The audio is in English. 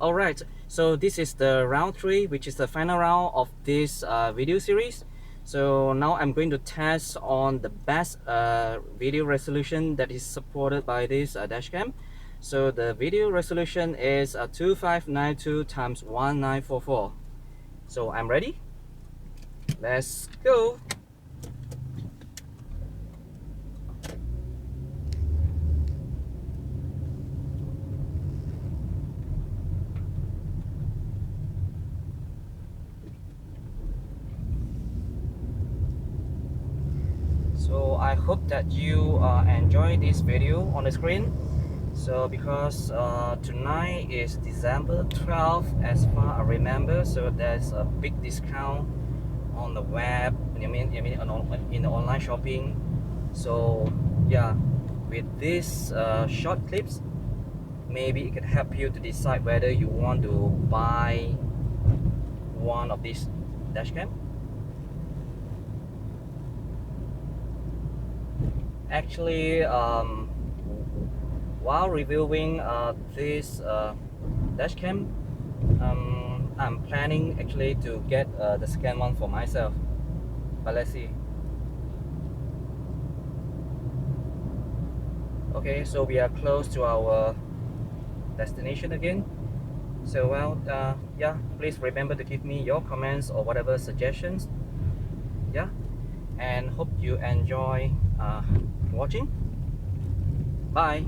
Alright, so this is the round 3, which is the final round of this video series. So now I'm going to test on the best video resolution that is supported by this dashcam. So the video resolution is 2592 times 1944. So I'm ready. Let's go. So I hope that you enjoy this video on the screen. So because tonight is December 12th, as far I remember, so there's a big discount on the web. I mean in the online shopping. So yeah, with these short clips, maybe it can help you to decide whether you want to buy one of these dashcam. Actually, while reviewing this dashcam, I'm planning actually to get the second one for myself, but let's see. Okay, so we are close to our destination again. So well, yeah, please remember to give me your comments or whatever suggestions. Yeah, and hope you enjoy watching. Bye.